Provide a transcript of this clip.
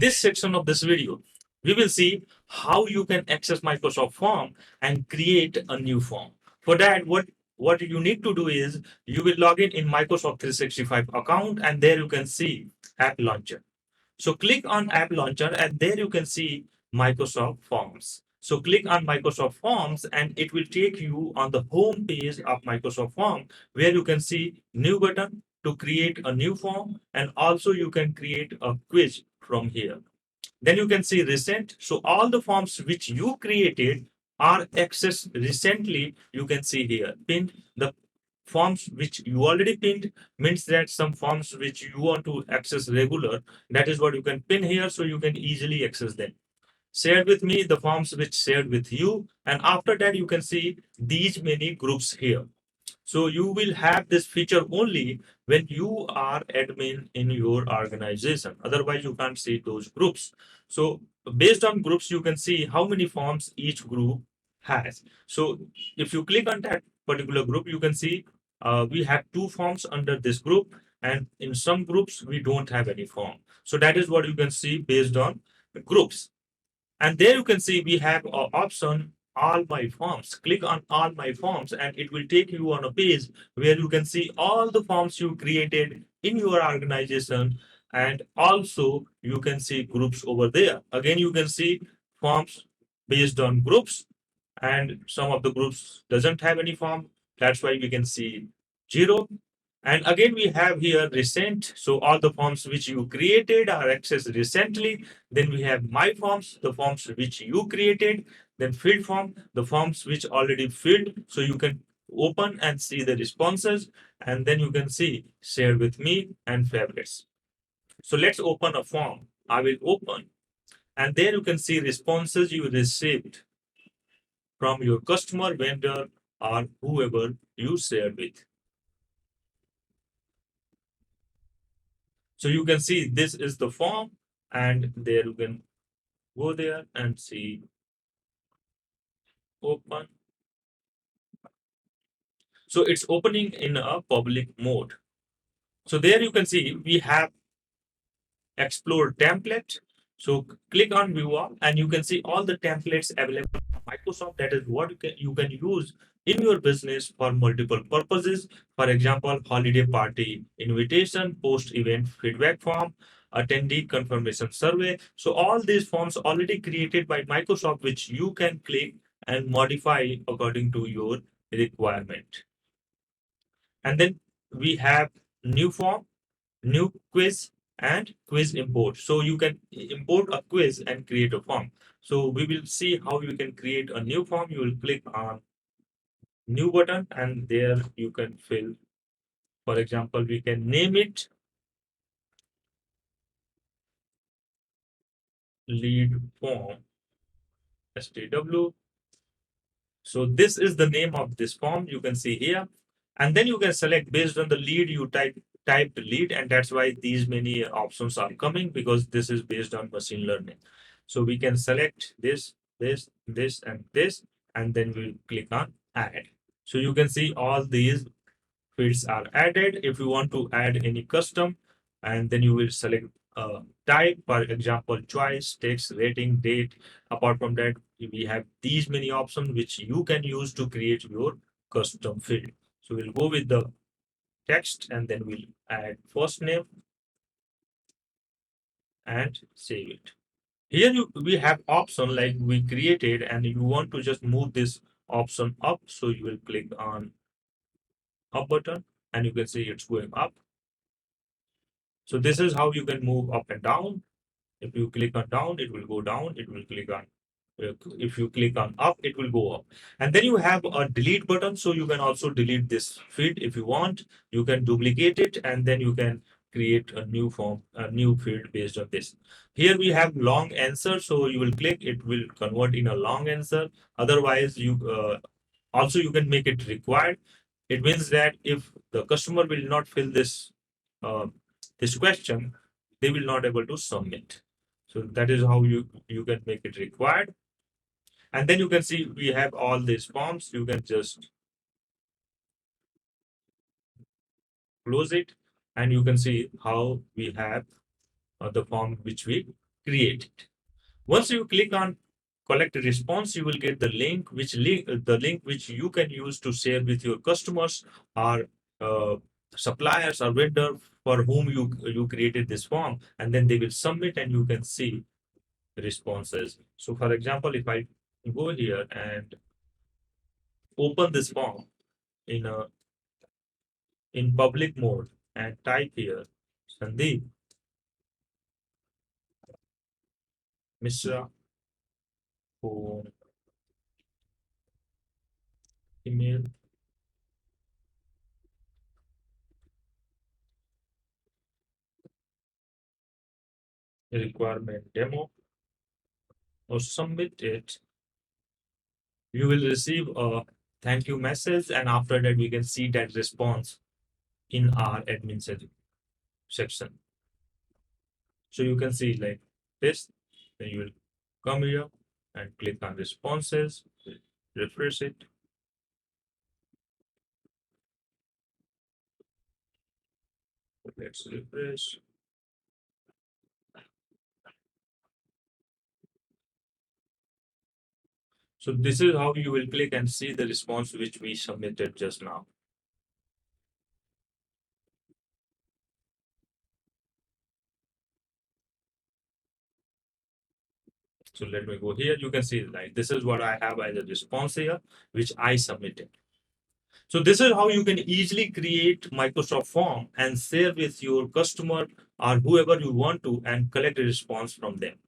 this section of this video, we will see how you can access Microsoft Form and create a new form. For that, what you need to do is you will log in Microsoft 365 account, and there you can see App Launcher. So click on App Launcher, and there you can see Microsoft Forms. So click on Microsoft Forms and it will take you on the home page of Microsoft Form, where you can see new button to create a new form, and also you can create a quiz from here. Then you can see recent. So all the forms which you created are accessed recently. You can see here pinned. The forms which you already pinned means that some forms which you want to access regular, that is what you can pin here, so you can easily access them. Shared with me the forms which shared with you, and after that you can see these many groups here. So you will have this feature only when you are admin in your organization. Otherwise, you can't see those groups. So based on groups, you can see how many forms each group has. So if you click on that particular group, you can see we have two forms under this group, and in some groups we don't have any form. So that is what you can see based on the groups. And there you can see we have an option all my forms. Click on all my forms and it will take you on a page where you can see all the forms you created in your organization, and also you can see groups over there. Again, you can see forms based on groups, and some of the groups doesn't have any form. That's why we can see 0. And again, we have here recent. So all the forms which you created are accessed recently. Then we have my forms, the forms which you created. Then field form, the forms which already filled. So you can open and see the responses. And then you can see share with me and favorites. So let's open a form. I will open. And there you can see responses you received from your customer, vendor, or whoever you shared with. So you can see this is the form, and there you can go there and see open. So it's opening in a public mode. So there you can see we have explore template. So click on view all and you can see all the templates available on Microsoft. That is what you can use in your business for multiple purposes. For example, holiday party invitation, post event feedback form, attendee confirmation survey. So all these forms already created by Microsoft, which you can click and modify according to your requirement. And then we have new form, new quiz, and quiz import. So you can import a quiz and create a form. So we will see how you can create a new form. You will click on new button and there you can fill. For example, we can name it lead form STW. So this is the name of this form you can see here. And then you can select based on the lead you type the lead, and that's why these many options are coming, because this is based on machine learning. So we can select this, and this, and then we'll click on add. So you can see all these fields are added. If you want to add any custom, and then you will select type, for example, choice, text, rating, date. Apart from that, we have these many options which you can use to create your custom field. So we'll go with the text and then we'll add first name and save it. Here we have option like we created, and you want to just move this option up. So you will click on up button and you can see it's going up. So this is how you can move up and down. If you click on down, it will go down. It will click on, if you click on up, it will go up. And then you have a delete button. So you can also delete this field if you want. You can duplicate it and then you can create a new form, a new field based on this. Here we have long answer. So you will click, it will convert in a long answer. Otherwise, also you can make it required. It means that if the customer will not fill uh, this question, they will not able to submit. So that is how you can make it required. And then you can see we have all these forms. You can just close it and you can see how we have the form which we create it. Once you click on collect a response, you will get the link which you can use to share with your customers or uh, suppliers or vendor for whom you created this form, and then they will submit and you can see the responses. So for example, if I go here and open this form in a in public mode and type here Sandeep Mishra phone email requirement demo or submit it, you will receive a thank you message, and after that we can see that response in our section. So you can see like this, then you will come here and click on responses, refresh it. Let's refresh. So this is how you will click and see the response which we submitted just now. So let me go here. You can see like this is what I have as a response here, which I submitted. So this is how you can easily create Microsoft form and share with your customer or whoever you want to and collect a response from them.